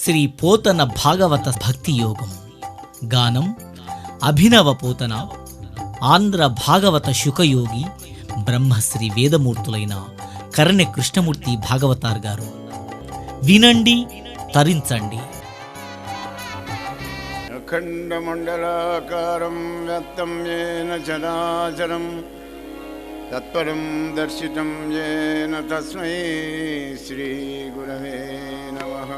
శ్రీ పోతన భాగవత భక్తి యోగం. గానం అభినవ పోతన. ఆంధ్ర భాగవత శుకయోగి బ్రహ్మశ్రీ వేదమూర్తులైన కరణె కృష్ణమూర్తి భాగవతార్ గారు. వినండి, తరించండి. అఖండమండలాకారం వ్యాప్తం యేన చరాచరం తత్పరం దర్శితం యేన తస్మై శ్రీ గురవే నమః.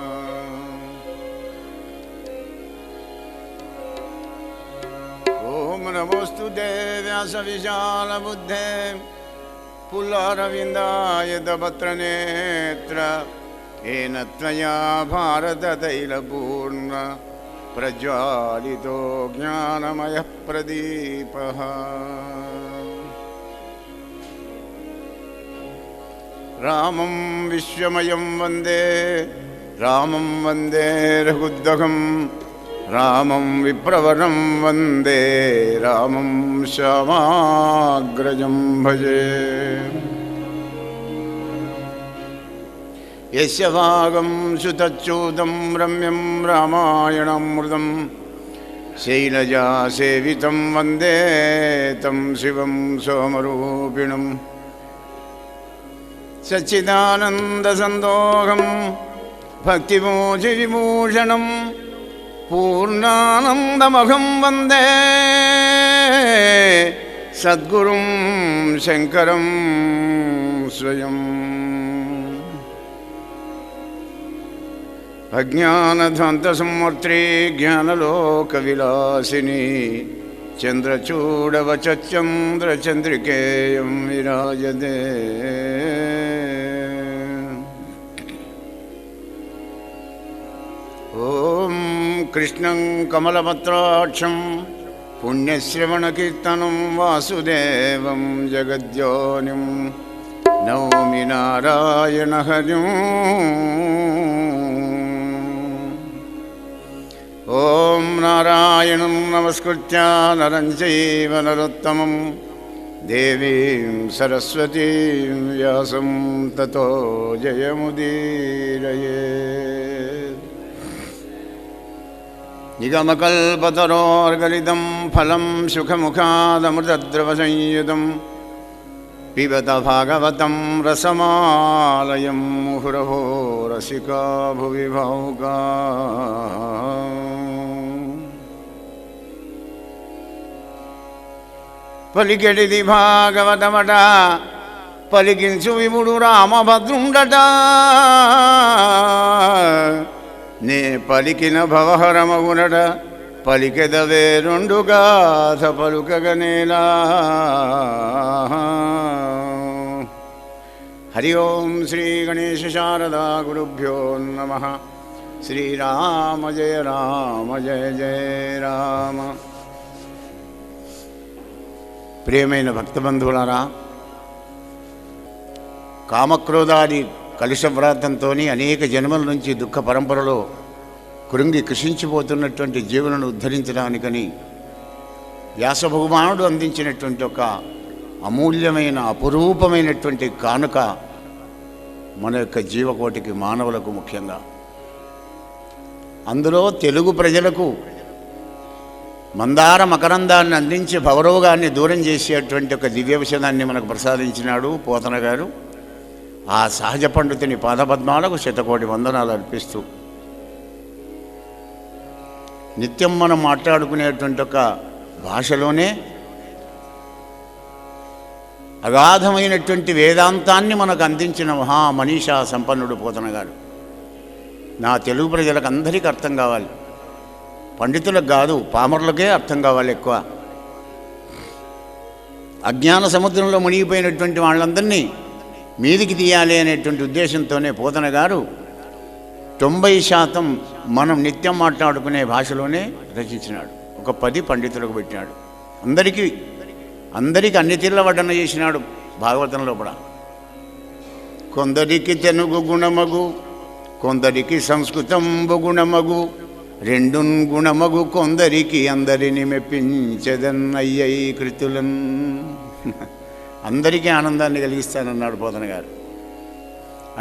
ఓం నమోస్తుతే వ్యాస విశాల బుద్ధే పుల్లారవిందాయ దభత్రనేత్ర ఏన త్వయా భారత తైలపూర్ణ ప్రజ్వాలితో జ్ఞానమయ ప్రదీపః. రామం విశ్వమయం వందే రామం వందే రఘుద్వహం రామం విప్రవరం వందే రామం శ్యామాగ్రజం భజే. యస్య భాగం సుతచ్యూతం రమ్యం రామాయణామృతం శైలజా సేవితం వందే తం శివం సోమరూపిణం. సచ్చిదానందసందోహం భక్తిమోచి విభూషణం పూర్ణానందమఘం వందే సద్గురుం శంకరం స్వయం. అజ్ఞానధ్వంతసంవర్త్రీ జ్ఞానలోకవిలాసిని చంద్రచూడవచంద్రచంద్రికేయం విరాజతే. ఓం కృష్ణం కమలపత్రాక్షం పుణ్యశ్రవణకీర్తనం వాసుదేవం జగద్యోనిం నౌమి నారాయణ హరిం. ఓం నారాయణం నమస్కృత్య నరం చైవ నరోత్తమం దేవీం సరస్వతీం వ్యాసం తతో జయముదీరయేత్. నిగమకల్పతరోర్గలితం ఫలం సుఖముఖాదమృతద్రవసంయుతం పిబత భాగవతం రసమాలయం ముహురహో రసికా భువి భావుకా. పలికెడిది భాగవతమట పలికించు విముడు రామభద్రుండట. నే పలికిన భవహరమగునట పలికెదవే రెండు గాథ పలుకగనేలా. హరి ఓం శ్రీ గణేశ శారదా గురుభ్యో నమః. శ్రీరామ జయ రామ జయ జయ రామ. ప్రియమైన భక్తబంధువులారా, కామక్రోధాది కలుషవ్రాతంతో అనేక జన్మల నుంచి దుఃఖ పరంపరలో కృంగి కృషించిపోతున్నటువంటి జీవులను ఉద్ధరించడానికని వ్యాస భగవానుడు అందించినటువంటి ఒక అమూల్యమైన అపురూపమైనటువంటి కానుక మన యొక్క జీవకోటికి, మానవులకు ముఖ్యంగా. అందులో తెలుగు ప్రజలకు మందార మకరందాన్ని అందించి భవరోగాన్ని దూరం చేసేటువంటి ఒక దివ్యవిషయాన్ని మనకు ప్రసాదించినాడు పోతన గారు. ఆ సహజ పండితుని పాదపద్మాలకు శతకోటి వందనాలు అర్పిస్తూ నిత్యం మనం మాట్లాడుకునేటువంటి ఒక భాషలోనే అగాధమైనటువంటి వేదాంతాన్ని మనకు అందించిన మహామనీషా సంపన్నుడు పోతన గారు. నా తెలుగు ప్రజలకు అందరికీ అర్థం కావాలి, పండితులకు కాదు, పామరులకే అర్థం కావాలి ఎక్కువ. అజ్ఞాన సముద్రంలో మునిగిపోయినటువంటి వాళ్ళందరినీ మీదికి తీయాలి అనేటువంటి ఉద్దేశంతోనే పోతన గారు 90% మనం నిత్యం మాట్లాడుకునే భాషలోనే రచించినాడు. ఒక 10 పండితులకు పెట్టినాడు. అందరికీ అన్ని తీర్ల వడ్డన చేసినాడు భాగవతంలో కూడా. కొందరికి తెలుగు గుణమగు, కొందరికి సంస్కృతంబు గుణమగు, రెండున్ గుణమగు కొందరికి అందరిని మెప్పించదన్నయ్యై కృతులన్. అందరికీ ఆనందాన్ని కలిగిస్తానన్నాడు పోతన గారు.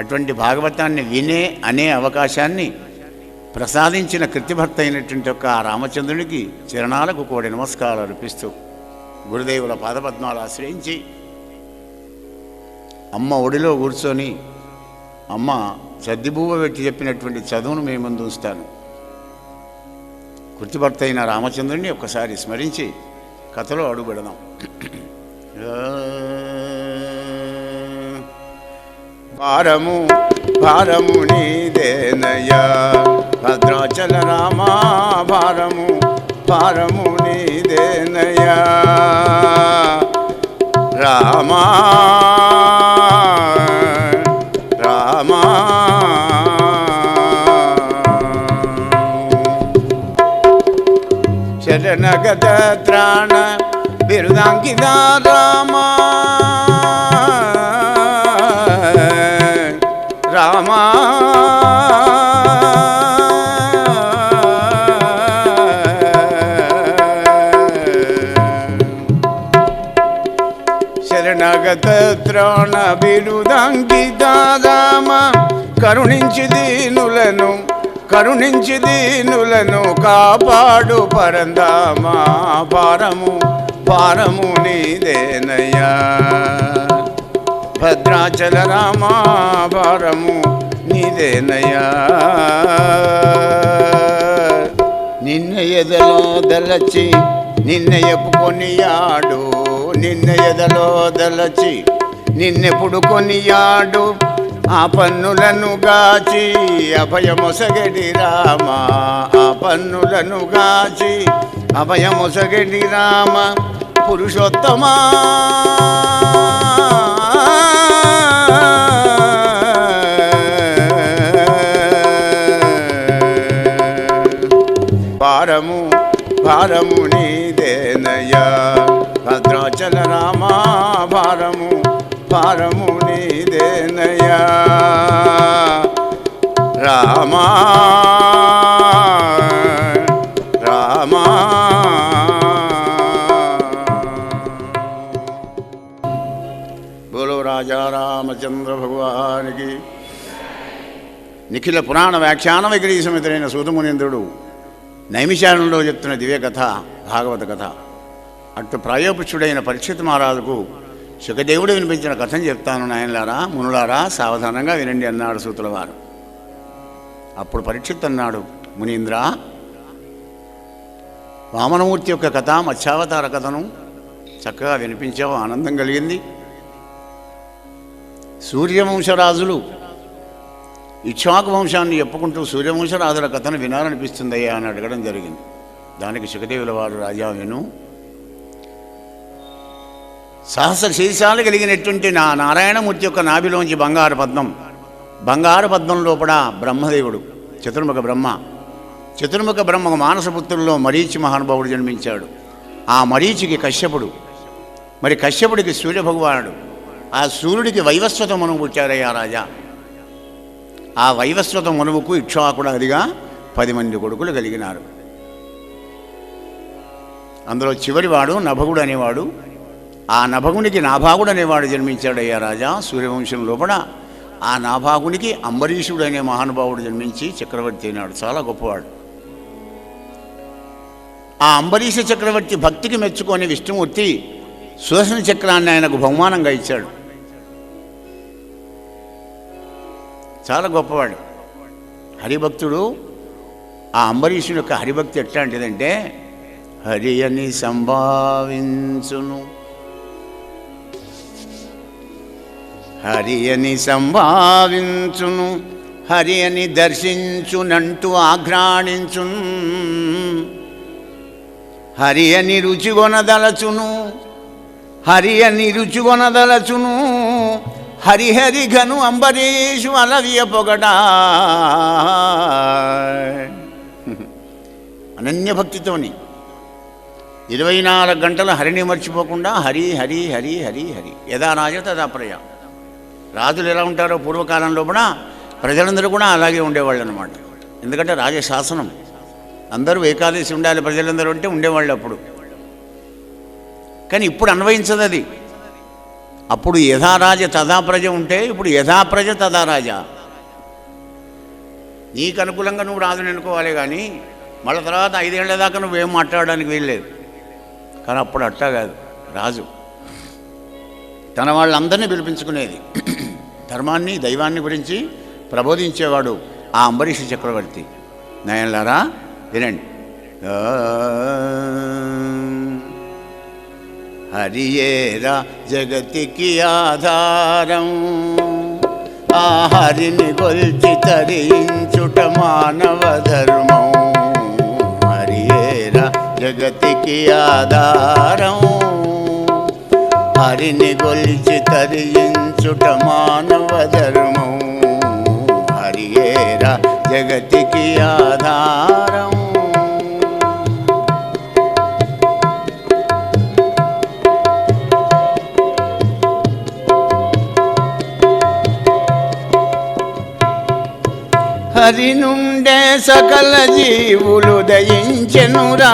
అటువంటి భాగవతాన్ని వినే అనే అవకాశాన్ని ప్రసాదించిన కృతిభర్త అయినటువంటి యొక్క ఆ రామచంద్రునికి చరణాలకు కోడి నమస్కారాలు అర్పిస్తూ గురుదేవుల పాదపద్మాలు ఆశ్రయించి అమ్మ ఒడిలో కూర్చొని అమ్మ సద్దిబువ్వ పెట్టి చెప్పినటువంటి చదువును మీ ముందు ఉంచుతాను. కృతిభర్త అయిన రామచంద్రుని ఒక్కసారి స్మరించి కథలో అడుగు పెడదాం. భారము భారము నీదేనయ్యా భద్రాచల రామా, భారము భారము నీదేనయ్యా రామా రామా. శరణగత త్రాణ బిరుదాంకిత రామా రామా శరణగత త్రాణ బిరుదాంకిత రామ, కరుణించి దీనులను కాపాడు పరందామా, భారము భారము నీదేనయ్యా భద్రాచల రామా, భారము నీదేనయ్యా. నిన్న ఎదలో దలచి నిన్నెపు కొనియాడు, నిన్న ఎదలో దలచి నిన్నెప్పుడు కొనియాడు, ఆ పన్నులను గాచి అభయమొసగడి రామా, ఆ పన్నులను గాచి అభయమొసగడి రామ పురుషోత్తమా. భారము భారము నీదేనయ్యా భద్రాచల రామా, భారము భారము నీదేనయ్యా రామా రామా. బోలో రాజా రామచంద్ర భగవానికి. నిఖిల పురాణ వ్యాఖ్యాన వైఖరి సమితుడైన సూతమునీంద్రుడు నైమిషారణ్యంలో చెప్తున్న దివ్య కథ భాగవత కథ. అటు ప్రాయోపుష్యుడైన పరీక్షిత్ మహారాజుకు సుఖదేవుడు వినిపించిన కథను చెప్తాను నాయనలారా, మునులారా సావధానంగా వినండి అన్నాడు సూతుల వారు. అప్పుడు పరీక్షిత్ అన్నాడు, మునీంద్ర, వామనమూర్తి యొక్క కథ, మత్స్యావతార కథను చక్కగా వినిపించావు, ఆనందం కలిగింది. సూర్యవంశరాజులు ఇక్ష్వాకు వంశాన్ని చెప్పుకుంటూ సూర్యవంశరాజుల కథను వినాలనిపిస్తుందయ్యా అని అడగడం జరిగింది. దానికి సుఖదేవుల వారు, రాజా విను, సహస్ర శీర్షాలు కలిగినటువంటి నా నారాయణమూర్తి యొక్క నాభిలోంచి బంగారు పద్మం లోపల బ్రహ్మదేవుడు, చతుర్ముఖ బ్రహ్మ మానసపుత్రుల్లో మరీచి మహానుభావుడు జన్మించాడు. ఆ మరీచికి కశ్యపుడు, మరి కశ్యపుడికి సూర్యభగవానుడు, ఆ సూర్యుడికి వైవస్వత మనువు పుట్టారయ్యా రాజా. ఆ వైవస్వత మనువుకు ఇక్ష్వాకుడు అదిగా 10 మంది కొడుకులు కలిగినారు. అందులో చివరివాడు నభగుడు అనేవాడు. ఆ నభగునికి నాభాగుడు అనేవాడు జన్మించాడయ్యా రాజా సూర్యవంశం లోపల. ఆ నాభాగునికి అంబరీషుడు అనే మహానుభావుడు జన్మించి చక్రవర్తి అయినాడు, చాలా గొప్పవాడు. ఆ అంబరీష చక్రవర్తి భక్తికి మెచ్చుకొని విష్ణుమూర్తి సుదర్శన చక్రాన్ని ఆయనకు బహుమానంగా ఇచ్చాడు. చాలా గొప్పవాడు హరిభక్తుడు. ఆ అంబరీషుని యొక్క హరిభక్తి ఎట్లాంటిదంటే, హరి అని సంభావించును, హరి అని సంభావించును, హరి అని దర్శించునంటూ ఆఘ్రాణించును, హరి అని రుచిగొనదలచును, హరి అని రుచిగొనదలచును, హరిహరి ఘను అంబరీషు అలవియ పొగడా. అనన్యభక్తితోని 24 గంటలు హరిని మర్చిపోకుండా హరి హరి హరి హరి హరి. యథా రాజ తదా ప్రజ. రాజులు ఎలా ఉంటారో పూర్వకాలంలో కూడా ప్రజలందరూ కూడా అలాగే ఉండేవాళ్ళు అన్నమాట. ఎందుకంటే రాజశాసనం, అందరూ ఏకాదశి ఉండాలి ప్రజలందరూ అంటే ఉండేవాళ్ళు అప్పుడు. కానీ ఇప్పుడు అన్వయించదు అది. అప్పుడు యథారాజ తదా ప్రజ ఉంటే ఇప్పుడు యథా ప్రజ తదా రాజ. నీకు అనుకూలంగా నువ్వు రాజుని ఎన్నుకోవాలి, కానీ మళ్ళీ తర్వాత 5 ఏళ్ల దాకా నువ్వేం మాట్లాడడానికి వీల్లేదు. కానీ అప్పుడు అట్టా కాదు, రాజు తన వాళ్ళందరినీ పిలిపించుకునేది. ధర్మాన్ని దైవాన్ని గురించి ప్రబోధించేవాడు ఆ అంబరీష చక్రవర్తి. నయనలారా వినండి. హరియేరా జగతికి ఆధారం, ఆ హరిని గొల్చి తరించుట మానవ ధర్మం. హరియేరా జగతికి ఆధారం, హరిని గొల్చి తరించుట మానవ ధర్మం. హరియేరా జగతికి ఆధారం. హరి నుండే సకల జీవులు దయించెనురా,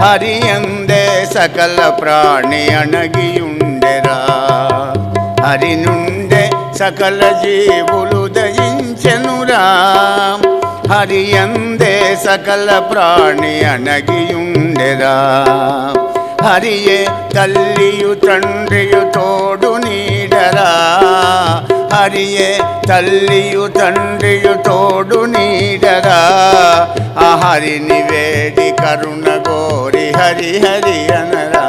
హరి అందే సకల ప్రాణి అణగియుండెరా. హరి నుండే సకల జీవులు దయించెనురా, హరి అందే సకల ప్రాణి అణగియుండెరా. హరియే తల్లియు తండ్రియు తోడు నీడరా, హరియే తల్లియు తండ్రియు తోడు నీడరా. ఆ హరిని వేడి కరుణ గోరి హరి హరి అనరా.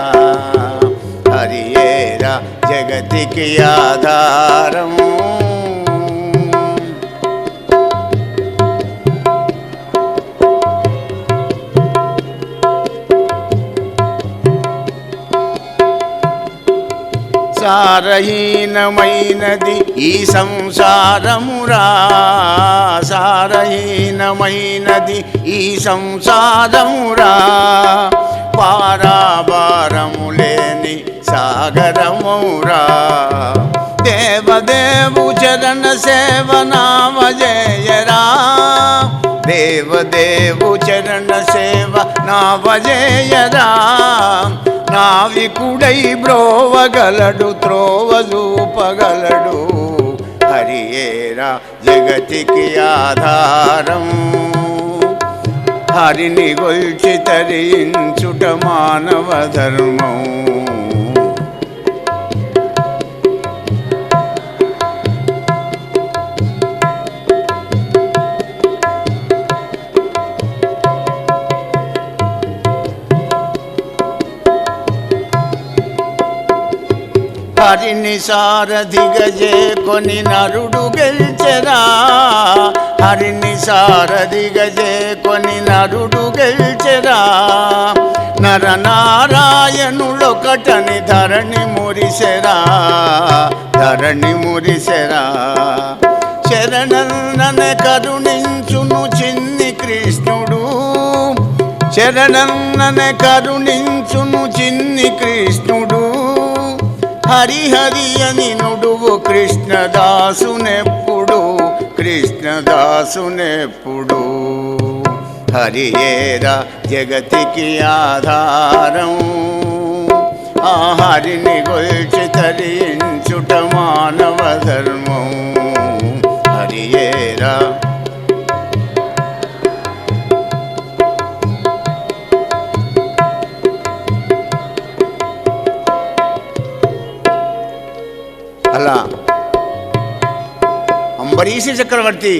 హరియేరా జగతికి ఆధారం. సారహీనమైనది ఈ సంసారమురా, సారహీనమైనది ఈ సంసారమురా. పారాభారము లేని సాగరమురా. దేవదేవు చరణ సేవనామజేయరా, దేవదేవు చరణ సేవ నావజేయరా. నావికుడై బ్రోవగలడు, త్రోవ చూపగలడు. హరియేరా జగతికి ఆధారం, హరిని గొల్చి తరించుట మానవ ధర్మం. హరిని సారథిగా చేకొని నరుడు గెల్చెరా, హరిని సారథిగా చేకొని నరుడు గెల్చెరా. నరనారాయణులొకటని ధరణి మురిసెరా, ధరణి మురిసెరా. శరణన్ననే కరుణించును చిన్ని కృష్ణుడు, శరణన్ననే కరుణించును చిన్ని కృష్ణుడు. హరిహరి అని నుడువు కృష్ణదాసునెప్పుడు, కృష్ణదాసునెప్పుడు. హరియేరా జగతికి ఆధారం, ఆ హరిని గొల్చి తరించుట మానవ ధర్మం. హరియేరా అలా అంబరీష చక్రవర్తి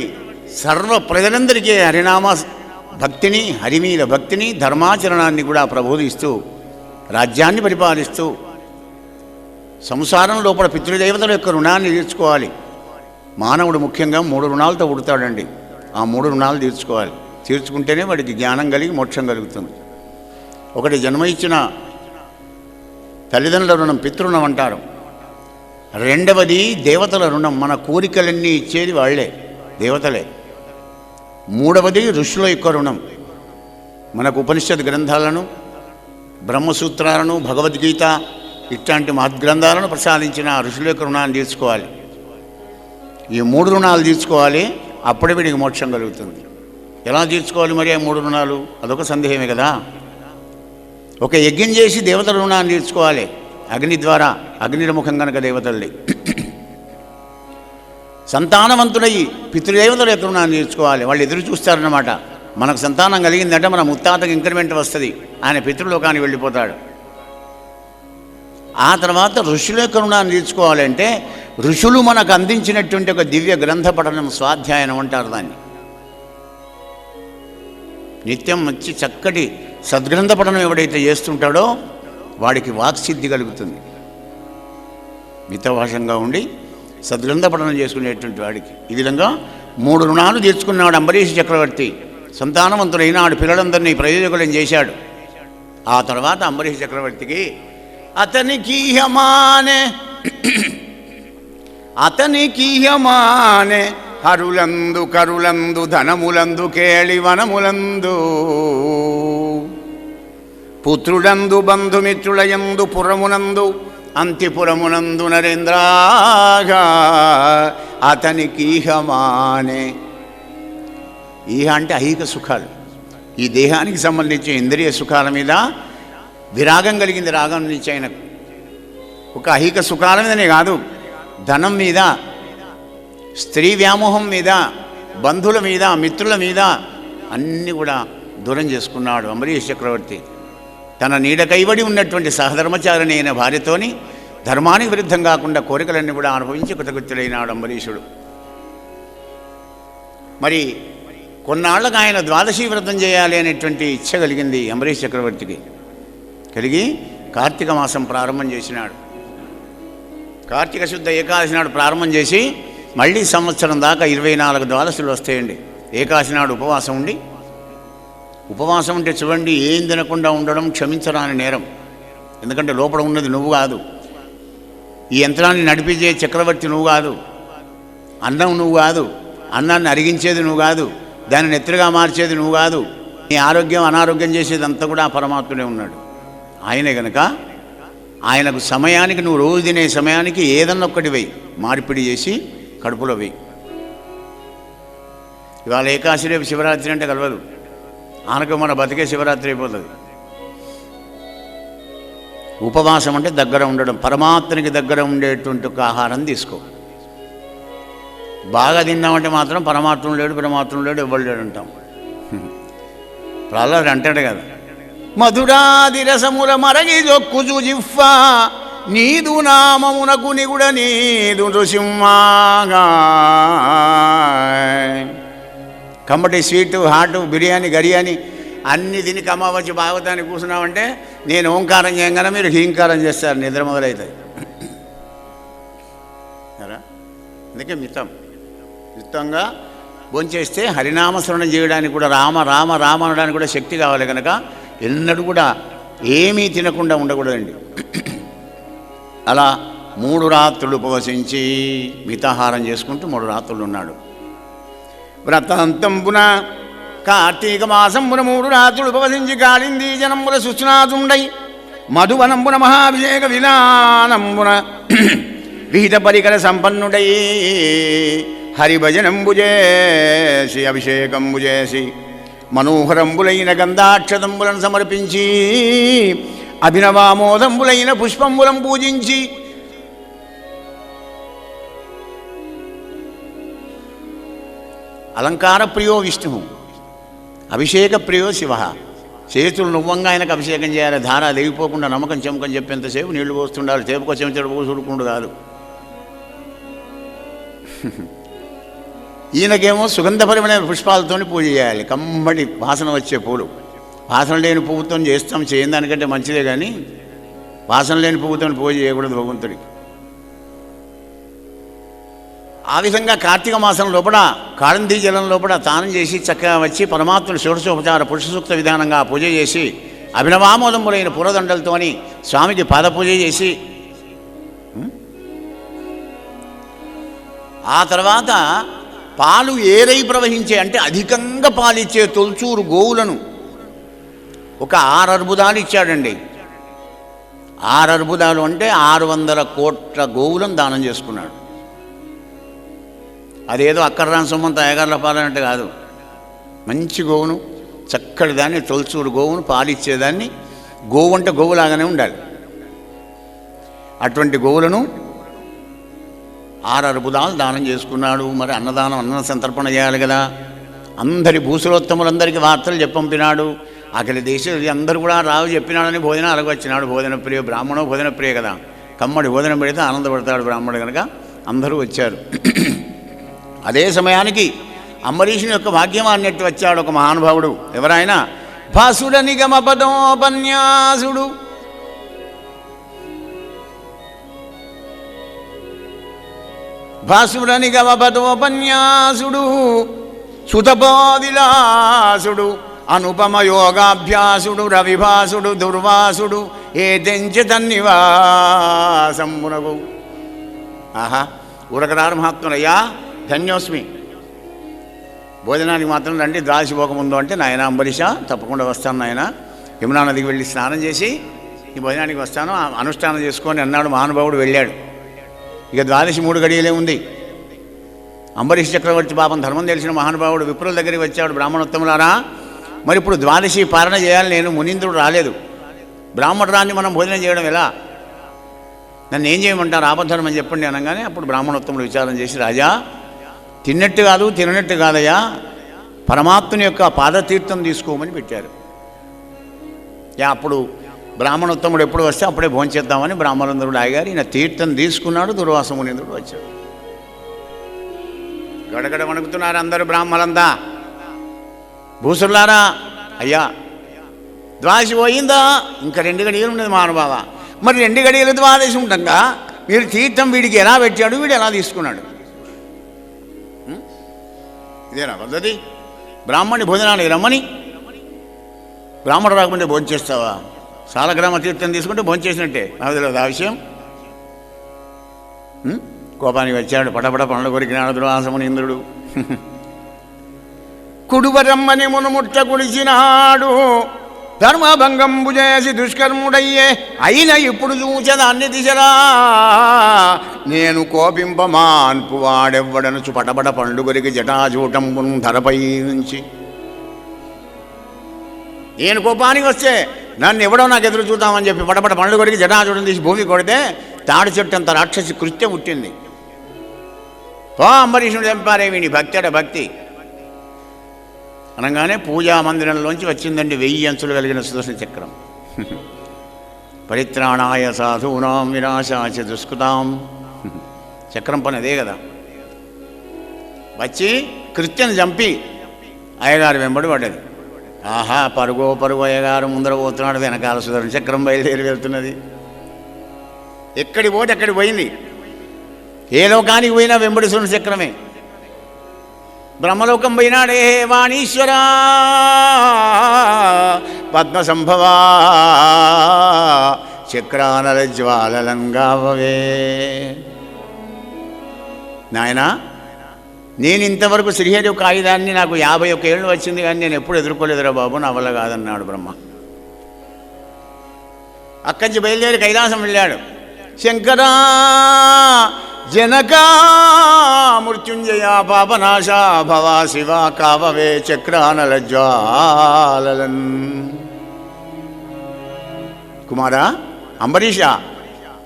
సర్వ ప్రజలందరికీ హరినామ భక్తిని, హరి మీద భక్తిని, ధర్మాచరణాన్ని కూడా ప్రబోధిస్తూ రాజ్యాన్ని పరిపాలిస్తూ సంసారం లోపల పితృదేవతల యొక్క రుణాన్ని తీర్చుకోవాలి. మానవుడు ముఖ్యంగా 3 రుణాలతో పుడతాడండి. ఆ 3 రుణాలు తీర్చుకోవాలి. తీర్చుకుంటేనే వాడికి జ్ఞానం కలిగి మోక్షం కలుగుతుంది. ఒకటి జన్మ ఇచ్చిన తల్లిదండ్రుల రుణం, పితృరుణం అంటారు. రెండవది దేవతల రుణం, మన కోరికలన్నీ ఇచ్చేది వాళ్లే, దేవతలే. మూడవది ఋషుల యొక్క రుణం, మనకు ఉపనిషత్ గ్రంథాలను, బ్రహ్మసూత్రాలను, భగవద్గీత ఇట్లాంటి మహద్గ్రంథాలను ప్రసాదించిన ఋషుల యొక్క రుణాన్ని తీర్చుకోవాలి. ఈ 3 రుణాలు తీర్చుకోవాలి, అప్పుడే వీడికి మోక్షం కలుగుతుంది. ఎలా తీర్చుకోవాలి మరి ఆ 3 రుణాలు? అదొక సందేహమే కదా. ఒక యజ్ఞం చేసి దేవతల రుణాన్ని తీర్చుకోవాలి, అగ్ని ద్వారా. అగ్నిముఖం కనుక దేవతల్ని సంతానవంతుడై పితృదేవతల ఎత్తునాన్ని నేర్చుకోవాలి. వాళ్ళు ఎదురు చూస్తారన్నమాట. మనకు సంతానం కలిగిందంటే మన ముత్తాతకు ఇంక్రిమెంట్ వస్తుంది, ఆయన పితృలోకానికి వెళ్ళిపోతాడు. ఆ తర్వాత ఋషుల యొక్క రుణాన్ని తీర్చుకోవాలంటే ఋషులు మనకు అందించినటువంటి ఒక దివ్య గ్రంథ పఠనం, స్వాధ్యాయనం అంటారు దాన్ని. నిత్యం మంచి చక్కటి సద్గ్రంథ పఠనం ఎవడైతే చేస్తుంటాడో వాడికి వాక్సిద్ధి కలుగుతుంది. మితభాషంగా ఉండి సద్గ్రంథ పఠనం చేసుకునేటువంటి వాడికి. ఈ విధంగా 3 రుణాలు తీర్చుకున్నాడు అంబరీష చక్రవర్తి. సంతానవంతుడైనాడు, పిల్లలందరినీ ప్రయోజకులను చేశాడు. ఆ తర్వాత అంబరీష చక్రవర్తికి అతనికీయమానే హరులందు కరులందు ధనములందు కేళి వనములందు పుత్రుడందు బంధుమిత్రులయందు పురమునందు అంతిపురమునందు నరేంద్రాగా అతనికీహమానే. ఈహ అంటే ఐహిక సుఖాలు. ఈ దేహానికి సంబంధించిన ఇంద్రియ సుఖాల మీద విరాగం కలిగింది, రాగం నుంచి ఆయనకు. ఒక ఐహిక సుఖాల మీదనే కాదు, ధనం మీద, స్త్రీ వ్యామోహం మీద, బంధువుల మీద, మిత్రుల మీద అన్నీ కూడా దూరం చేసుకున్నాడు అంబరీష చక్రవర్తి. తన నీడ కైవడి ఉన్నటువంటి సహధర్మచారిణి అయిన భార్యతోని ధర్మానికి విరుద్ధం కాకుండా కోరికలన్నీ కూడా అనుభవించి కృతకృత్యుడైనాడు అంబరీషుడు. మరి కొన్నాళ్ళకు ఆయన ద్వాదశి వ్రతం చేయాలి అనేటువంటి ఇచ్చ కలిగింది అంబరీష చక్రవర్తికి. కలిగి కార్తీక మాసం ప్రారంభం చేసినాడు. కార్తీక శుద్ధ ఏకాదశి నాడు ప్రారంభం చేసి మళ్ళీ సంవత్సరం దాకా 24 ద్వాదశులు వస్తాయండి. ఏకాదశి నాడు ఉపవాసం ఉండి, ఉపవాసం అంటే చూడండి, ఏం తినకుండా ఉండడం క్షమించరాని నేరం. ఎందుకంటే లోపల ఉన్నది నువ్వు కాదు, ఈ యంత్రాన్ని నడిపించే చక్రవర్తి నువ్వు కాదు, అన్నం నువ్వు కాదు, అన్నాన్ని అరిగించేది నువ్వు కాదు, దాన్ని నెత్తురుగా మార్చేది నువ్వు కాదు, నీ ఆరోగ్యం అనారోగ్యం చేసేది అంతా కూడా ఆ పరమాత్ముడే ఉన్నాడు. ఆయనే గనక ఆయనకు సమయానికి, నువ్వు రోజు తినే సమయానికి ఏదన్నా ఒక్కటి వెయ్యి, మార్పిడి చేసి కడుపులో వెయ్యి. ఇవాళ ఏకాశి, రేపు శివరాత్రి అంటే కలవదు, ఆనకు మన బతికే శివరాత్రి అయిపోతుంది. ఉపవాసం అంటే దగ్గర ఉండడం, పరమాత్మనికి దగ్గర ఉండేటువంటి ఒక ఆహారం తీసుకో. బాగా తిన్నామంటే మాత్రం పరమాత్మ లేడు ఎవ్వడు లేడు అంటాం. ప్రహ్లాదుడు అంటాడు కదా, మధురాది రసముల మరగి జొక్కుచు జిహ్వా నీదు నామమునకు నిగుడ నీదు నృసింహాగా. కమ్మటి స్వీటు, హాటు, బిర్యానీ, గరియాని అన్ని తిని కమ్మవచ్చి భాగవతాన్ని కూర్చున్నామంటే నేను ఓంకారం చేయగానే మీరు హీంకారం చేస్తారు, నిద్ర మొదలవుతుంది. అందుకే మితంగా భోంచేస్తే హరినామస్మరణ చేయడానికి కూడా, రామ రామ రామ అనడానికి కూడా శక్తి కావాలి కనుక ఎన్నడూ కూడా ఏమీ తినకుండా ఉండకూడదండి. అలా 3 రాత్రులు ఉపవసించి మితాహారం చేసుకుంటూ 3 రాత్రులు ఉన్నాడు. వ్రతాంతంబున కార్తీక మాసంబున 3 రాత్రులు ఉపవసించి కాళిందీ జనంబుల సుస్నాతుండై మధువనంబున మహాభిషేక విధానంబున విహిత పరికర సంపన్నుడై హరిభజనంబు చేసి అభిషేకంబు చేసి మనోహరంబులైన గంధాక్షతంబులను సమర్పించి అభినవామోదంబులైన పుష్పంబులం పూజించి అలంకార ప్రియో విష్ణు, అభిషేక ప్రియో శివ. చేతులు నువ్వంగా ఆయనకు అభిషేకం చేయాలి. ధార దిగిపోకుండా నమ్మకం చెమకం చెప్పేంతసేపు నీళ్లు పోస్తుండాలి. చేపుకో చెంచడు పోసుడుకుండు కాదు. ఈయనకేమో సుగంధపరమైన పుష్పాలతో పూజ చేయాలి. కమ్మడి వాసన వచ్చే పూలు. వాసన లేని పువ్వుతో చేస్తాం, చేయని దానికంటే మంచిదే, కానీ వాసన లేని పువ్వుతో పూజ చేయకూడదు భగవంతుడికి. ఆ విధంగా కార్తీక మాసం లోపల కాళిందీ జలం లోపల స్నానం చేసి చక్కగా వచ్చి పరమాత్మను షోడశోపచార పురుష సూక్త విధానంగా పూజ చేసి అభినవామోదములైన పూలదండలతోని స్వామికి పాదపూజ చేసి ఆ తర్వాత పాలు ఏరై ప్రవహించే, అంటే అధికంగా పాలిచ్చే తొలచూరు గోవులను ఒక 6 అర్బుదాలు ఇచ్చాడండి. 6 అర్బుదాలు అంటే 600 కోట్ల గోవులను దానం చేసుకున్నాడు. అదేదో అక్కడ రాని సొమ్మంత అయ్యగారుల పాలనంటే కాదు. మంచి గోవును, చక్కటి దాన్ని, తొలచూరు గోవును, పాలిచ్చేదాన్ని. గోవు అంటే గోవులాగానే ఉండాలి. అటువంటి గోవులను 6 అర్బుదాలు దానం చేసుకున్నాడు. మరి అన్నదానం అన్న సంతర్పణ చేయాలి కదా. అందరి భూసులోత్తములందరికీ వార్తలు చెప్పంపినాడు. అఖిల దేశ అందరూ కూడా రావు చెప్పినాడని భోజనాలకు వచ్చినాడు. భోజన ప్రియ బ్రాహ్మణో భోజన ప్రియ కదా, కమ్మడి భోజనం పెడితే ఆనందపడతాడు బ్రాహ్మణుడు కనుక అందరూ వచ్చారు. అదే సమయానికి అంబరీషుని యొక్క భాగ్యమాన్యట్టు వచ్చాడు ఒక మహానుభావుడు. ఎవరైనా భాసుడ నిగమపదోపన్యాసుడు. భాసుడ నిగమపదోపన్యాసుడు సుతపాదిలాసుడు అనుపమ యోగాభ్యాసుడు రవిభాసుడు దుర్వాసుడు ఏ తెంచ తన్నివాసంబునగు. ఆహా, ఉరకరారు మహాత్ములయ్యా, ధన్యోస్మి. భోజనానికి మాత్రం రండి, ద్వాదశి పోకముందు అంటే, నాయన అంబరీష తప్పకుండా వస్తాను నాయన, యమునా నదికి వెళ్ళి స్నానం చేసి ఈ భోజనానికి వస్తాను, అనుష్ఠానం చేసుకొని అన్నాడు. మహానుభావుడు వెళ్ళాడు. ఇక ద్వాదశి 3 గడియలే ఉంది. అంబరీష్ చక్రవర్తి పాపం ధర్మం తెలిసిన మహానుభావుడు విప్రుల దగ్గరికి వచ్చాడు. బ్రాహ్మణోత్తములారా, మరి ఇప్పుడు ద్వాదశి పాలన చేయాలి, నేను మునీంద్రుడు రాలేదు, బ్రాహ్మణురాన్ని మనం భోజనం చేయడం ఎలా, నన్ను ఏం చేయమంటారు, ఆపద్ధర్మం అని చెప్పండి అనగానే అప్పుడు బ్రాహ్మణోత్తముడు విచారం చేసి, రాజా తిన్నట్టు కాదు తిననట్టు కాదయ్యా, పరమాత్ముని యొక్క పాదతీర్థం తీసుకోమని పెట్టారు. అప్పుడు బ్రాహ్మణోత్తముడు ఎప్పుడు వస్తే అప్పుడే భోంచేద్దామని బ్రాహ్మణేంద్రుడు ఆగారు. ఈయన తీర్థం తీసుకున్నాడు. దుర్వాస మునీంద్రుడు వచ్చాడు. గడగడ వణుకుతున్నారు అందరూ బ్రాహ్మలంతా. భూసులారా, అయ్యా ద్వాదశి పోయిందా, ఇంకా 2 గడియలు ఉన్నది మహానుభావ, మరి 2 గడియలు ద్వాదశి ఉండగా మీరు తీర్థం వీడికి ఎలా పెట్టాడు, వీడు ఎలా తీసుకున్నాడు, ఇదేనా పద్ధతి? బ్రాహ్మణి భోజనానికి రమ్మని, బ్రాహ్మణుడు రాకపోతే భోజనం చేస్తావా? సాలగ్రామ తీర్థం తీసుకుంటే భోజనం చేసినట్టే, నాకు తెలియదు ఆ విషయం. కోపానికి వచ్చాడు. పటపట పనులు కొరికినాడు దుర్వాసముని ఇంద్రుడు. కుడువరమ్మని మునుముట్ట కుడిచినాడు, ధర్మభంగంబు చేసి దుష్కర్ముడయ్యే, అయినా ఇప్పుడు చూచదాన్ని దిశరా, నేను కోపింపమాన్పు వాడెవ్వడనుచు పటపట పండ్లు కొరికి జటాజూటంబును ధరపై నుంచి. నేను కోపానికి వస్తే నన్ను ఎవడో నాకు ఎదురు చూద్దామని చెప్పి పటపట పండ్లు కొరికి జటాజూటం తీసి భూమి కొడితే తాడి చెట్టు అంత రాక్షసి కృత్యం పుట్టింది. అంబరీషుడు చంపారే వీని భక్తి అట భక్తి అనగానే పూజా మందిరంలోంచి వచ్చిందండి 1000 అంచులు కలిగిన సుదర్శన చక్రం. పరిత్రాణాయ సాధూనాం వినాశాచ దుష్కృతాం. చక్రం పని అదే కదా. వచ్చి కృత్యం చంపి అయ్యగారు వెంబడి పడ్డది. ఆహా, పరుగో పరుగు అయ్యగారు ముందర పోతున్నాడు, వెనకాల సుదర్శన చక్రం బయలుదేరి వెళ్తున్నది. ఎక్కడి పోతే అక్కడికి పోయింది. ఏ లోకానికి పోయినా వెంబడి సుదర్శన చక్రమే. బ్రహ్మలోకం పోయినాడే వాణీశ్వరా పద్మసంభవా చక్రానల జ్వాలలంగావవే. నాయనా, నేను ఇంతవరకు శ్రీహరి యొక్క ఆయుధాన్ని నాకు 51 ఏళ్ళు వచ్చింది కానీ నేను ఎప్పుడు ఎదుర్కోలేదురా బాబు, నా వల్ల కాదన్నాడు బ్రహ్మ. అక్కడి బయలుదేరి కైలాసం వెళ్ళాడు. శంకరా జనకా మృత్యుంజయ పాపనాశా భవా శివ కావవే చక్రానల జ్వాలలన్. కుమారా అంబరీష,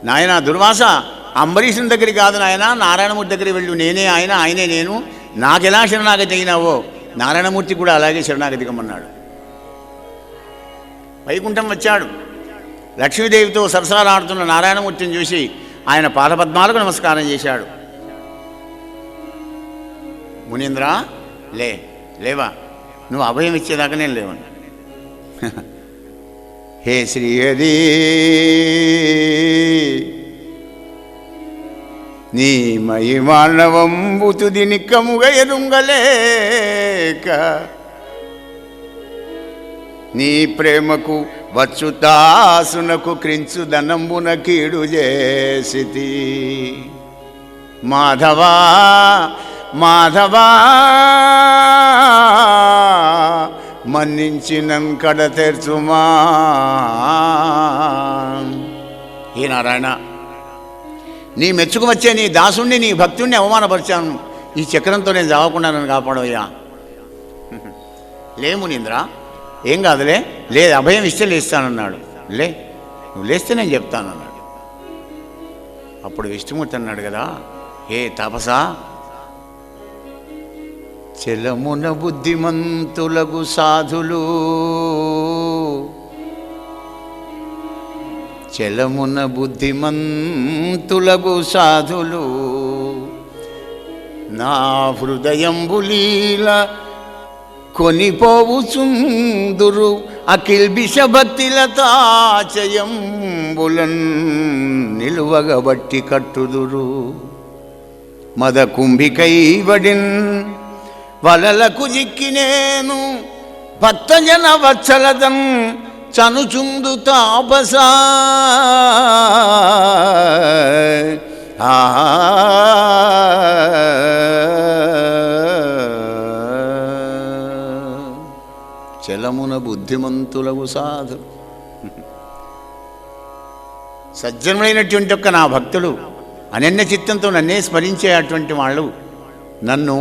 నాయన దుర్వాస, అంబరీషుని దగ్గరికి కాదు నాయన, నారాయణమూర్తి దగ్గరికి వెళ్ళు. నేనే ఆయన, ఆయనే నేను. నాకెలా శరణాగతి అయినావో నారాయణమూర్తి కూడా అలాగే శరణాగతి కమ్మన్నాడు. వైకుంఠం వచ్చాడు. లక్ష్మీదేవితో సరసాలాడుతున్న నారాయణమూర్తిని చూసి ఆయన పాదపద్మాలకు నమస్కారం చేశాడు. మునీంద్ర, లేవా, నువ్వు అభయం ఇచ్చేదాకా నేను లేవను. హే శ్రీహరి, నీ మహిమానవంబు తుది నిక్కముగా ఎరుంగలేక, నీ ప్రేమకు వచ్చుతాసునకు క్రించు ధనంబున కీడు చేసితి. మాధవా మాధవా మన్నించినం కడ తెర్చుమా. ఏ నారాయణ, నీ మెచ్చుకు వచ్చే నీ దాసుణ్ణి, నీ భక్తుణ్ణి అవమానపరిచాను. ఈ చక్రంతో నేను చావకుండా నన్ను కాపాడవయ్యా. లే మునీంద్ర, ఏం కాదులే, లేదు అభయం ఇస్తే లేస్తానన్నాడు. నువ్వు లేస్తే నేను చెప్తానన్నాడు. అప్పుడు విష్ణుమూర్తి అన్నాడు కదా, హే తపస, చలమున బుద్ధిమంతులగు సాధులు, చలమున బుద్ధిమంతులగు సాధులు, నా హృదయంబులీల కొనిపోవుచుందురు, అకిల్బిష భక్తిలతాచయంబులన్ నిలువగబట్టి కట్టుదురు. మద కుంభికైవడిన్ వలలకు జిక్కినేను, భక్తజన వత్సలదన్ చనుచుందు తాపస. చలమున బుద్ధిమంతులగు సాధు. సజ్జనులైనటువంటి యొక్క నా భక్తులు అనన్య చిత్తంతో నన్నే స్మరించే అటువంటి వాళ్ళు నన్ను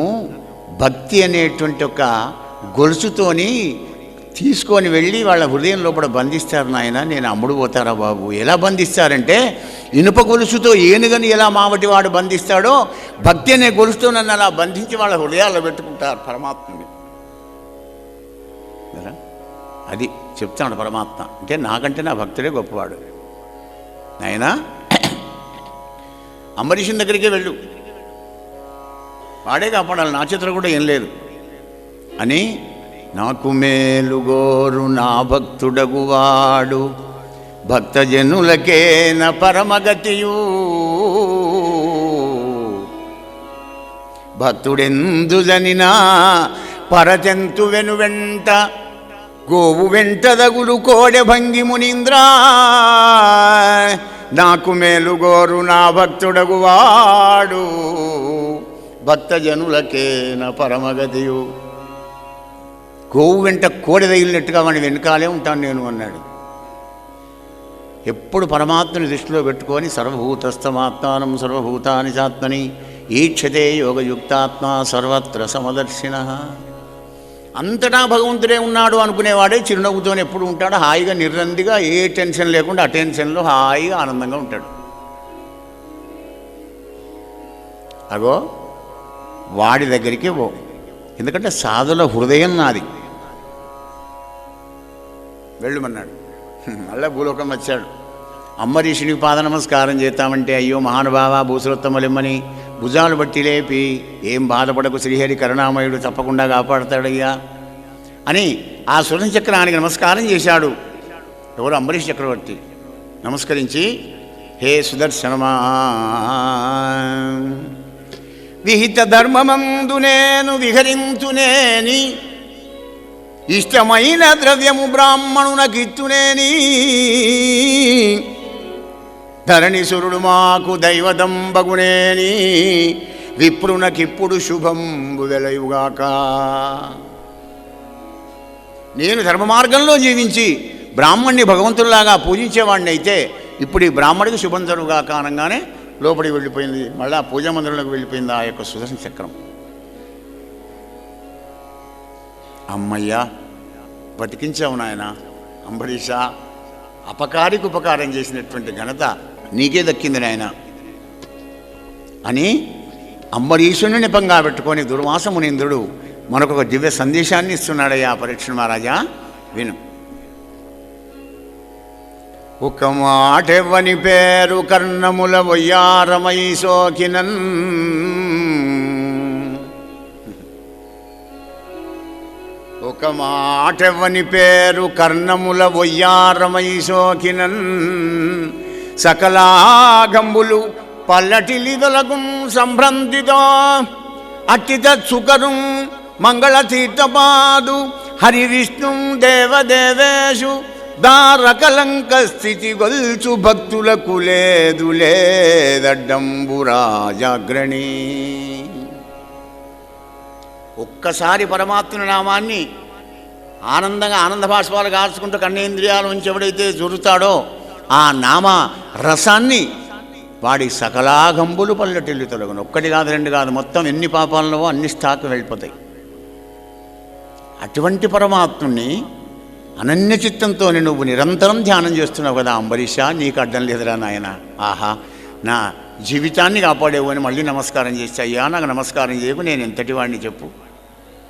భక్తి అనేటువంటి ఒక గొలుసుతోని తీసుకొని వెళ్ళి వాళ్ళ హృదయం లోపల బంధిస్తారు. నాయన నేను అమ్ముడు పోతారా బాబు? ఎలా బంధిస్తారంటే, ఇనుప గొలుసుతో ఏనుగని ఎలా మావటి వాడు బంధిస్తాడో, భక్తి అనే గొలుసుతో నన్ను అలా బంధించి వాళ్ళ హృదయాల్లో పెట్టుకుంటారు పరమాత్మని. అది చెప్తాడు పరమాత్మ. అంటే నాకంటే నా భక్తుడే గొప్పవాడు. నాయనా అంబరీషుని దగ్గరికే వెళ్ళు, వాడే కాపాడాలి, నా చేతులు కూడా ఏం లేదు అని. నాకు మేలుగోరు నా భక్తుడగువాడు, భక్తజనులకేన పరమగతియు. భక్తుడెందుజనినా పరచెంతు వెను వెంట, గోవు వెంటదగులు కోడె భంగి మునీంద్రా. నాకు మేలుగోరు నా భక్తుడగువాడు, భక్తజనులకేన పరమగతియు. గోవు వెంట కోడె తగిలినట్టుగా వాడిని వెనకాలే ఉంటాను నేను అన్నాడు. ఎప్పుడు పరమాత్మని దృష్టిలో పెట్టుకొని సర్వభూతస్థమాత్మానం సర్వభూతాని చాత్మని ఈక్షతే యోగయుక్తాత్మ సర్వత్ర సమదర్శిన. అంతటా భగవంతుడే ఉన్నాడు అనుకునేవాడే చిరునవ్వుతోనే ఎప్పుడు ఉంటాడు, హాయిగా నిర్రందిగా, ఏ టెన్షన్ లేకుండా ఆ టెన్షన్లో హాయిగా ఆనందంగా ఉంటాడు. అగో వాడి దగ్గరికి పో, ఎందుకంటే సాధుల హృదయం నాది. వెళ్ళమన్నాడు. మళ్ళా భూలోకం వచ్చాడు. అంబరీషునికి పాద నమస్కారం చేస్తామంటే, అయ్యో మహానుభావ భూసురోత్తమలిమ్మని భుజాలు బట్టి లేపి, ఏం బాధపడకు శ్రీహరి కరుణామయుడు తప్పకుండా కాపాడతాడయ్యా అని ఆ సుదర్శన చక్రానికి నమస్కారం చేశాడు. ఎవరు? అంబరీష్ చక్రవర్తి. నమస్కరించి, హే సుదర్శనమా, విహిత ధర్మమందు నేను విహరించునేని, ఇష్టమైన ద్రవ్యము బ్రాహ్మణునకిత్తునేని, ధరణిసురుడు మాకు దైవదంబగునేని, విప్రునకిప్పుడు శుభంబు వెలయుగాక. నేను ధర్మ మార్గంలో జీవించి బ్రాహ్మణ్ణి భగవంతుల్లాగా పూజించేవాడిని అయితే ఇప్పుడు ఈ బ్రాహ్మడికి శుభం జరుగుగాక అనగానే లోపలికి వెళ్ళిపోయింది. మళ్ళీ పూజా మందిరంలోకి వెళ్ళిపోయింది ఆ యొక్క సుదర్శన చక్రం. అమ్మయ్యా బతికించావు నాయన అంబరీష, అపకారికి ఉపకారం చేసినటువంటి ఘనత నీకే దక్కింది నాయన అని అంబరీషుని నెపంగా పెట్టుకొని దుర్వాస మునీంద్రుడు మనకొక దివ్య సందేశాన్ని ఇస్తున్నాడయ్యా. పరీక్ష మహారాజా విను. ఒక మాటెవ్వని పేరు కర్ణముల వయ్యారమై సోకినన్, ఒక మాటెవ్వని పేరు కర్ణముల వయ్యారమై సోకినన్, సకలాగంబులు పల్లటిలిదలకు సంభ్రంతితో, అట్టిత సుకరు మంగళతీర్థపాదు హరి విష్ణు దేవదేవేషు, దారకలంక స్థితి గొల్చు భక్తులకు లేదు లేదడ్డంబు రాజాగ్రణి. ఒక్కసారి పరమాత్మ నామాన్ని ఆనందంగా ఆనంద భాష్పాలు కాల్చుకుంటూ కర్ణేంద్రియాల నుంచి ఎవడైతే జురుతాడో ఆ నామ రసాన్ని వాడి సకలాగంబులు పల్లెటిల్లు తొలగును. ఒక్కటి కాదు, రెండు కాదు, మొత్తం ఎన్ని పాపాలనో అన్ని స్టాక్ వెళ్ళిపోతాయి. అటువంటి పరమాత్ముని అనన్య చిత్తంతో నువ్వు నిరంతరం ధ్యానం చేస్తున్నావు కదా అంబరీష, నీకు అడ్డం లేదురా నాయన. ఆహా, నా జీవితాన్ని కాపాడేవు అని మళ్ళీ నమస్కారం చేస్తే, అయ్యా నాకు నమస్కారం చేయకు, నేను ఎంతటి వాడిని చెప్పు,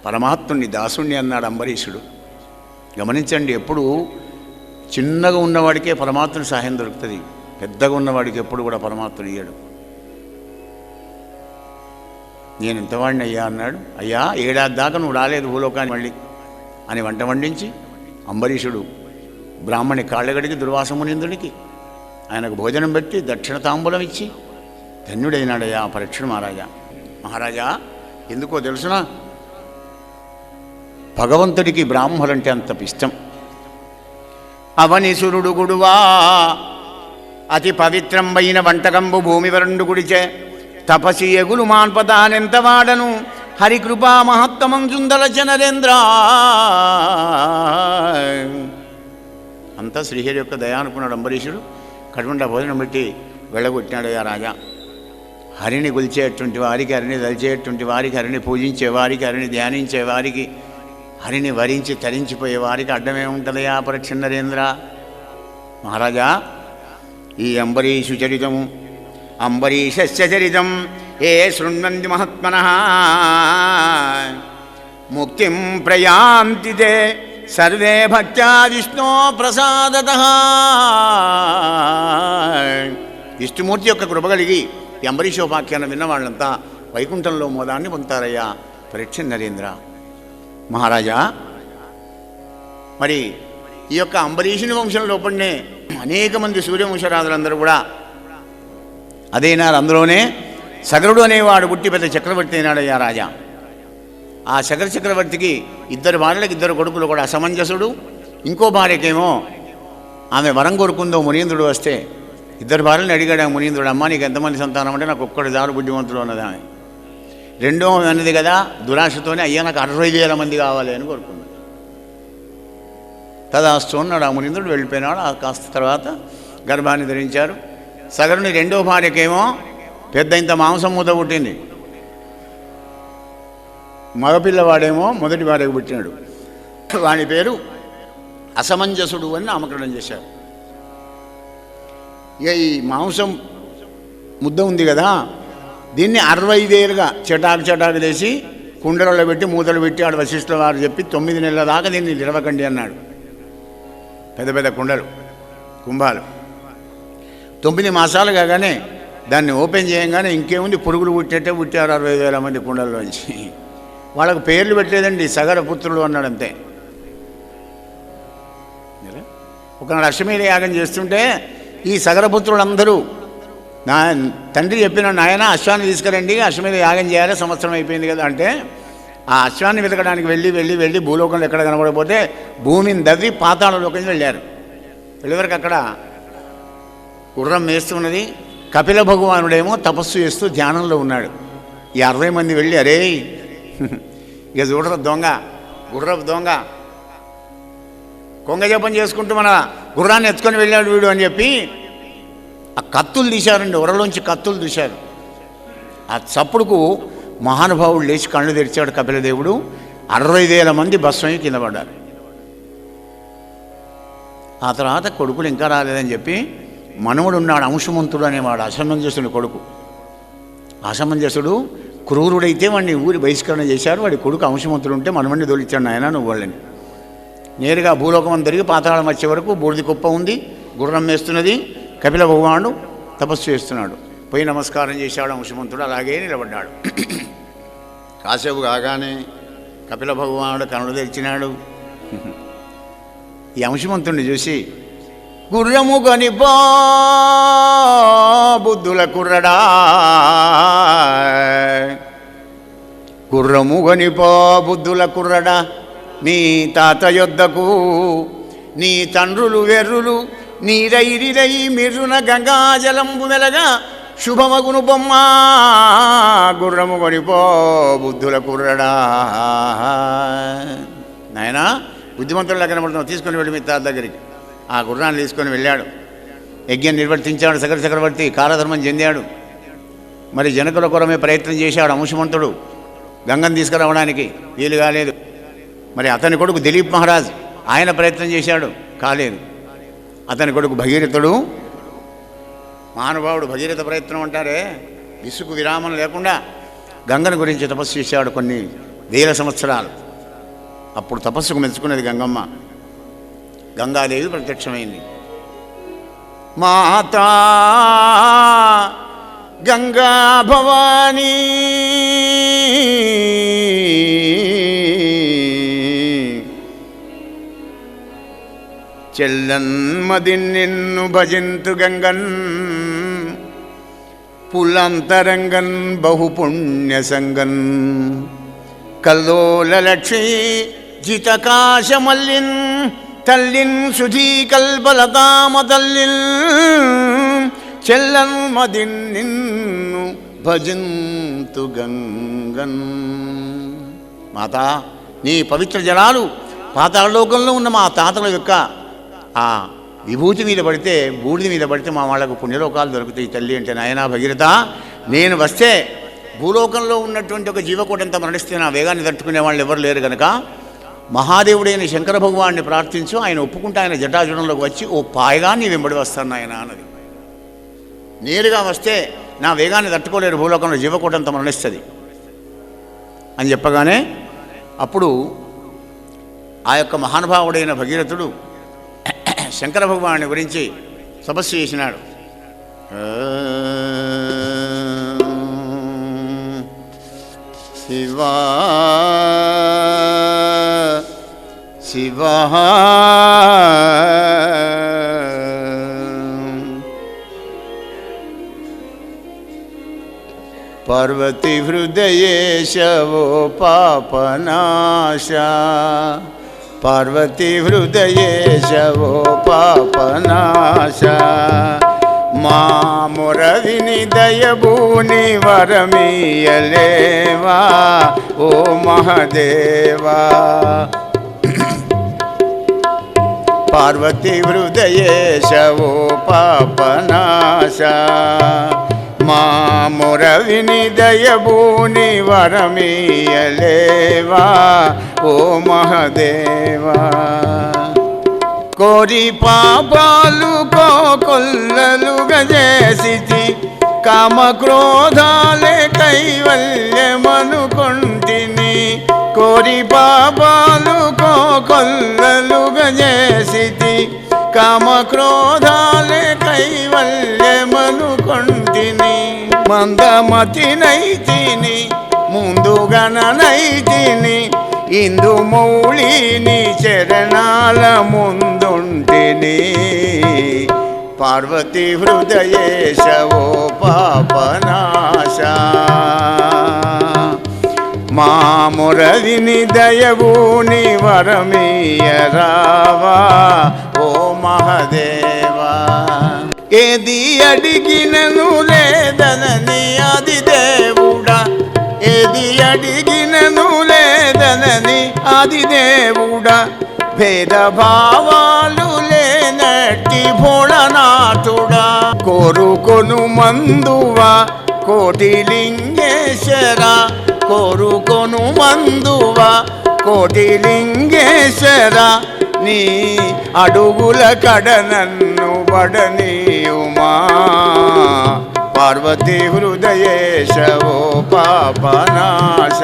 పరమాత్ముని దాసుణ్ణి అన్నాడు అంబరీషుడు. గమనించండి, ఎప్పుడు చిన్నగా ఉన్నవాడికే పరమాత్ముని సహాయం దొరుకుతుంది, పెద్దగా ఉన్నవాడికి ఎప్పుడు కూడా పరమాత్ముడు ఇయ్యాడు. నేను ఎంతవాడిని అయ్యా అన్నాడు. అయ్యా 7 ఏడాది దాకా నువ్వు రాలేదు భూలోకాన్ని మళ్ళీ అని వంట వండించి అంబరీషుడు బ్రాహ్మణి కాళ్ళగడికి దుర్వాస మునీంద్రుడికి ఆయనకు భోజనం పెట్టి దక్షిణ తాంబూలం ఇచ్చి ధన్యుడైనాడయ్యా పరీక్షుడు మహారాజా. మహారాజా ఎందుకో తెలుసునా, భగవంతుడికి బ్రాహ్మలంటే అంత ఇష్టం. అవనిసురుడు గుడువా అతి పవిత్రంబైన వంటకంబు భూమి వరండు గుడిచే తపసి ఎగులు మాన్పదానెంత వాడను హరికృపా మహత్తమం సుందరచ నరేంద్ర. అంతా శ్రీహరి యొక్క దయ అనుకున్నాడు అంబరీషుడు. కడుపుండా భోజనం పెట్టి వెళ్ళగొట్టినాడయ్యా రాజా. హరిని కొలిచేటువంటి వారికి, హరిని దలిచేటువంటి వారికి, హరిని పూజించే వారికి, హరిని ధ్యానించే వారికి, హరిని వరించి తరించిపోయే వారికి అడ్డమే ఉంటుందయ్యా పరీక్ష నరేంద్ర. మహారాజా ఈ అంబరీషు చరితము, అంబరీషస్య చరితం ఏ శృణ్వంతి మహాత్మనః ముక్తిం ప్రయాంతి తే సర్వే భక్త్యా విష్ణో ప్రసాదతః. విష్ణుమూర్తి యొక్క కృప కలిగి ఈ అంబరీషోపాఖ్యానం విన్న వాళ్ళంతా వైకుంఠంలో మోదాన్ని పొందుతారయ్యా పరీక్ష నరేంద్ర. మహారాజా మరి ఈ యొక్క అంబరీషుని వంశం లోపలనే అనేక మంది సూర్యవంశరాజులందరూ కూడా అదేనారు. అందులోనే సగరుడు అనేవాడు పుట్టి పెద్ద చక్రవర్తి అయినాడయ్యా రాజా. ఆ సగర చక్రవర్తికి 2 భార్యలకు 2 కొడుకులు కూడా. అసమంజసుడు, ఇంకో భార్యకేమో ఆమె వరం కోరుకుందో మునీంద్రుడు వస్తే 2 భార్యలను అడిగాడు ఆ మునీంద్రుడు, అమ్మ నీకు ఎంతమంది సంతానం అంటే నాకు ఒక్కడి దారు బుద్ధిమంతుడు అన్నది ఆమె. రెండో అన్నది కదా దురాశతోనే, అయ్యా నాకు 60,000 మంది కావాలి అని కోరుకున్నాడు. తదాస్తు అన్నాడు ఆ మునీంద్రుడు, వెళ్ళిపోయినాడు. ఆ కాస్త తర్వాత గర్భాన్ని ధరించారు. సగరుని రెండో భార్యకేమో పెద్ద ఇంత మాంసం మూత పుట్టింది. మగపిల్లవాడేమో మొదటి భార్యకు పుట్టినాడు. వాని పేరు అసమంజసుడు అని నామకరణం చేశారు. ఇక ఈ మాంసం ముద్ద ఉంది కదా, దీన్ని 60,000గా చటాకు వేసి కుండలలో పెట్టి మూతలు పెట్టి ఆడ వశిష్ఠుల వారు చెప్పి 9 నెలల దాకా దీన్ని నిలవకండి అన్నాడు. పెద్ద పెద్ద కుండలు, కుంభాలు. 9 మాసాలు కాగానే దాన్ని ఓపెన్ చేయగానే ఇంకేముంది, పురుగులు పుట్టినట్టే పుట్టారు 60,000 మంది కుండల్లోంచి. వాళ్ళకు పేర్లు పెట్టలేదండి, సగర పుత్రులు అన్నాడు అంతే. ఒకనాడు అశ్వమేధ యాగం చేస్తుంటే ఈ సగరపుత్రులందరూ నా తండ్రి చెప్పిన, నాయన అశ్వాన్ని తీసుకురండి, అశ్వమేధ యాగం చేయాలి, సంవత్సరం అయిపోయింది కదా అంటే ఆ అశ్వాన్ని వెతకడానికి వెళ్ళి భూలోకంలో ఎక్కడ కనబడకపోతే భూమిని దవ్వి పాతాళలోకి వెళ్ళారు. వెళ్ళేవరకు అక్కడ గుర్రం వేస్తున్నది. కపిల భగవానుడేమో తపస్సు చేస్తూ ధ్యానంలో ఉన్నాడు. ఈ 60 మంది వెళ్ళి, అరే ఇక చూడరు దొంగ, గుర్రపు దొంగ, కొంగ జపం చేసుకుంటూ మన గుర్రాన్ని ఎత్తుకొని వెళ్ళాడు వీడు అని చెప్పి ఆ కత్తులు తీశారండి, ఉరలోంచి కత్తులు తీశారు. ఆ చప్పుడుకు మహానుభావుడు లేచి కళ్ళు తెరిచాడు కపిలదేవుడు. 60,000 మంది భస్మయ్యి కింద పడ్డారు. ఆ తర్వాత కొడుకులు ఇంకా రాలేదని చెప్పి మనవుడు ఉన్నాడు, అంశుమంతుడు అనేవాడు, అసమంజసుడు కొడుకు. అసమంజసుడు క్రూరుడైతే వాడిని ఊరి బహిష్కరణ చేశారు. వాడి కొడుకు అంశమంతుడు ఉంటే మనవడిని దొలిచాడు, ఆయన నువ్వు వాళ్ళని. నేరుగా భూలోకం తిరిగి పాతాళం వచ్చే వరకు బూడిది కుప్ప ఉంది, గుర్రం వేస్తున్నది, కపిల భగవానుడు తపస్సు చేస్తున్నాడు. పోయి నమస్కారం చేశాడు అంశమంతుడు, అలాగే నిలబడ్డాడు. కాసేపు కాగానే కపిల భగవానుడు కనులు తెరిచినాడు. ఈ అంశమంతుడిని చూసి, గుర్రము కొనిపో బుద్ధుల కుర్రడా, గుర్రము కొనిపో బుద్ధుల కుర్రడా, నీ తాత యొద్దకు నీ తండ్రులు వెర్రులు నీరైరిరై మిర్రున గంగాజలంబు మెలగా శుభమగును బొమ్మ, గుర్రము కొనిపో బుద్ధుల కుర్రడా. నాయనా బుద్ధిమంతుల్లో కనబడుతున్నావు, తీసుకొని వెళ్ళి మీ తాత దగ్గరికి. ఆ గుర్రాన్ని తీసుకొని వెళ్ళాడు. యజ్ఞం నిర్వర్తించాడు సగర చక్రవర్తి, కాలధర్మం చెందాడు. మరి జనకుల కొరమే ప్రయత్నం చేశాడు అంశమంతుడు గంగను తీసుకురావడానికి, వీలు కాలేదు. మరి అతని కొడుకు దిలీప్ మహారాజ్ ఆయన ప్రయత్నం చేశాడు, కాలేదు. అతని కొడుకు భగీరథుడు మహానుభావుడు భగీరథ ప్రయత్నం అంటారే, విసుగు విరామం లేకుండా గంగను గురించి తపస్సు చేశాడు కొన్ని వేల సంవత్సరాలు. అప్పుడు తపస్సుకు మెచ్చుకున్నది గంగమ్మ. గంగాదేవి ప్రత్యక్షమైంది. మాతా గంగా భవానీ చెల్లన్మది నిన్ను భజింతు గంగన్ పులంతరంగన్ బహుపుణ్య సంగన్ కల్లోల లక్ష్మీ జితకాశమల్లిన్ తల్లిన్ సుధీ కల్పలతామ తల్లిన్ చెల్లన్మది నిన్ను భజింతు గంగన్. మాతా, నీ పవిత్ర జలాలు పాతాళలోకంలో ఉన్న మా తాతల యొక్క ఆ విభూతి మీద పడితే, బూడిద మీద పడితే మా వాళ్లకు పుణ్యలోకాలు దొరుకుతాయి తల్లి అంటే. నాయనా భగీరథ, నేను వస్తే భూలోకంలో ఉన్నటువంటి ఒక జీవకోటంతా మరణిస్తే నా వేగాన్ని తట్టుకునే వాళ్ళు ఎవరు లేరు కనుక మహాదేవుడైన శంకర భగవాన్ని ప్రార్థించు, ఆయన ఒప్పుకుంటే ఆయన జటాజుడంలోకి వచ్చి ఓ పాయగా నీ వెంబడి వస్తాను ఆయన అన్నది. నేరుగా వస్తే నా వేగాన్ని తట్టుకోలేరు, భూలోకంలో జీవకోటంతా మరణిస్తుంది అని చెప్పగానే అప్పుడు ఆ యొక్క మహానుభావుడైన భగీరథుడు శంకర భగవాన్ని గురించి తపస్సు చేసినాడు. శివా శివా పార్వతీ హృదయేశవో పాపనాశ పార్వతీ హృదయేశవో పాపనాశ మా మొరవిని దయభూని వరమీయలేవా ఓ మహదేవా. పార్వతీ హృదయేశవో పాపనాశ మా మొరవిని దయభూని వరమీయలేవా ఓ మహదేవా. కోరి పాపాలు కోకొల్లలుగా చేసితి కామక్రోధాలే కైవల్యమనుకొంటిని. కోరి పాపాలు కోకొల్లలుగా చేసితి కామక్రోధాలే కైవల్యమనుకొంటిని. మందమతినైతిని ముందుగననైతిని ఇందు మౌళిని చరణాల ముందుంటిని. పార్వతీ హృదయేశవో పాపనాశ మా మురవిని దయభూని వరమీయరావా ఓ మహదేవా. ఏది అడిగినను లేదనని ఆదిదేవుడా, ఏది అడిగినను లేదనని ఆదిదేవుడా. భేదభావాలు లేనట్టి భోళనాథుడా. కోరుకొను మందువా కోటిలింగేశ్వర, కోరుకొను మందువా కోటిలింగేశ్వర. నీ అడుగుల కడ నన్ను బడనీయుమా. పార్వతీ హృదయేశవో పాపనాశ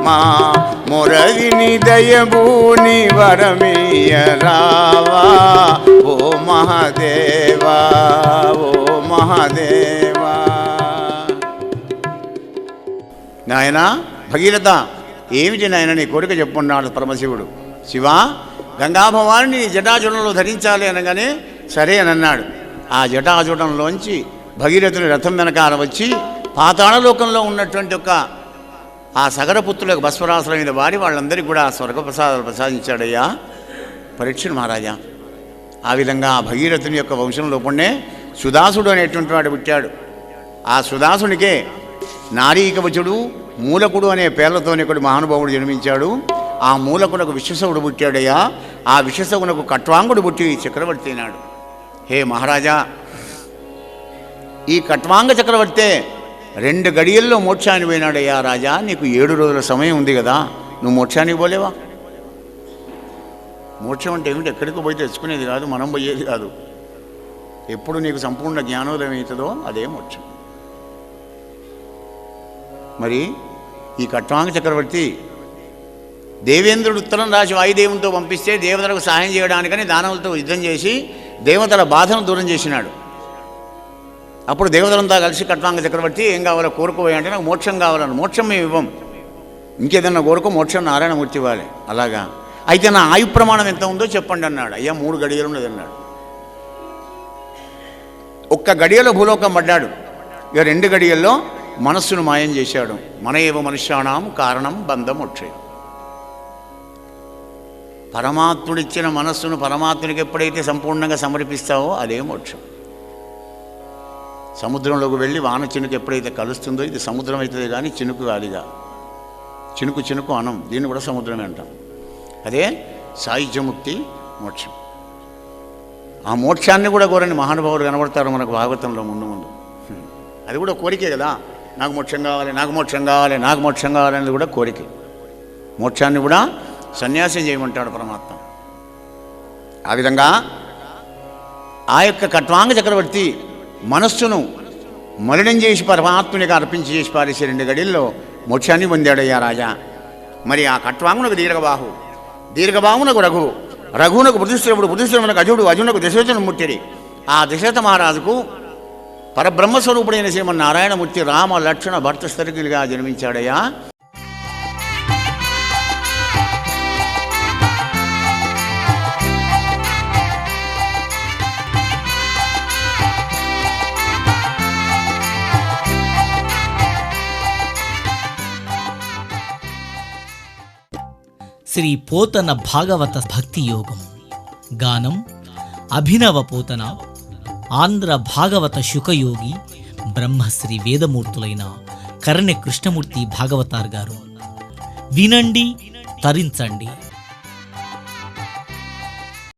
మా మొరవిని దయభూని వరమీయరావా ఓ మహదేవా ఓ మహదేవా. నాయనా భగీరథ, ఏమిటి నాయన నీ కోరిక చెప్పుకున్నాడు పరమశివుడు. శివా, గంగాభవాన్ని జటాజుడంలో ధరించాలి అనగానే సరే అని అన్నాడు. ఆ జటాజుడంలోంచి భగీరథుని రథం వెనకాల వచ్చి పాతాళలోకంలో ఉన్నటువంటి ఒక ఆ సగరపుత్రులకు భస్మరాసుల మీద వారి వాళ్ళందరికీ కూడా స్వర్గప్రసాదాలు ప్రసాదించాడయ్యా పరీక్షను మహారాజా. ఆ విధంగా ఆ భగీరథుని యొక్క వంశంలో పుణ్యే సుదాసుడు అనేటువంటి వాడు పుట్టాడు. ఆ సుదాసునికే నారీకవచుడు మూలకుడు అనే పేర్లతోనే ఒకడు మహానుభావుడు జన్మించాడు. ఆ మూలకునకు విశ్వసవుడు పుట్టాడయ్యా. ఆ విశ్వసవునకు కట్వాంగుడు పుట్టి చక్రవర్తి అయినాడు. హే మహారాజా, ఈ కట్వాంగ చక్రవర్తే 2 గడియల్లో మోక్షానికి పోయినాడయ్యా. రాజా, నీకు 7 రోజుల సమయం ఉంది కదా, నువ్వు మోక్షానికి పోలేవా? మోక్షం అంటే ఏమిటి? ఎక్కడికి పోయి తెచ్చుకునేది కాదు, మనం పోయేది కాదు. ఎప్పుడు నీకు సంపూర్ణ జ్ఞానోదయం అవుతుందో అదే మోక్షం. మరి ఈ ఖట్వాంగ చక్రవర్తి దేవేంద్రుడు ఉత్తరం రాసి వాయుదేవునితో పంపిస్తే దేవతలకు సహాయం చేయడానికని దానవులతో యుద్ధం చేసి దేవతల బాధను దూరం చేసినాడు. అప్పుడు దేవతలంతా కలిసి ఖట్వాంగ చక్రవర్తి ఏం కావాలో కోరుకోవాలి అంటే నాకు మోక్షం కావాలని. మోక్షం మేము ఇవ్వం, ఇంకేదన్నా కోరుకో, మోక్షం నారాయణమూర్తి ఇవ్వాలి. అలాగా అయితే నా ఆయు ప్రమాణం ఎంత ఉందో చెప్పండి అన్నాడు. అయ్యా 3 గడియలు ఉన్నది అన్నాడు. ఒక్క గడియలో భూలోకం పడ్డాడు. ఇక 2 గడియల్లో మనస్సును మాయం చేశాడు. మన ఏవ మనుష్యాణం కారణం బంధం మోక్షం. పరమాత్ముడిచ్చిన మనస్సును పరమాత్మునికి ఎప్పుడైతే సంపూర్ణంగా సమర్పిస్తావో అదే మోక్షం. సముద్రంలోకి వెళ్ళి వాన చినుకు ఎప్పుడైతే కలుస్తుందో ఇది సముద్రం అవుతుంది కానీ చినుకు కాదుగా. చినుకు చినుకు అనం, దీన్ని కూడా సముద్రమే అంటాం. అదే సాయుధ్యముక్తి మోక్షం. ఆ మోక్షాన్ని కూడా కోరని మహానుభావులు కనబడతారు మనకు భాగవతంలో ముందు ముందు. అది కూడా కోరికే కదా. నాకు మోక్షం కావాలి, నాకు మోక్షం కావాలి, నాకు మోక్షం కావాలనేది కూడా కోరికే. మోక్షాన్ని కూడా సన్యాసం చేయమంటాడు పరమాత్మ. ఆ విధంగా ఆ యొక్క ఖట్వాంగ చక్రవర్తి మనస్సును మలినం చేసి పరమాత్మునికి అర్పించి చేసి పారేసే 2 గడిల్లో మోక్షాన్ని పొందాడయ్యా రాజా. మరి ఆ ఖట్వాంగునకు దీర్ఘబాహు, దీర్ఘబాహునకు రఘు, రఘువునకు బుధిశ్రవుడు, బుధిశ్రవునకు అజుడు, అజునకు దశరథుని ముట్టిరి. ఆ దశరథ మహారాజుకు పరబ్రహ్మస్వరూపుడైన శ్రీమన్నారాయణమూర్తి రామ లక్ష్మణ భర్త స్థితిగా జన్మించాడయ్యా. శ్రీ పోతన భాగవత భక్తి యోగం. గానం అభినవ పోతన, ఆంధ్ర భాగవత శుకయోగి బ్రహ్మశ్రీ వేదమూర్తులైన కరణె కృష్ణమూర్తి భాగవతార్ గారు. వినండి, తరించండి.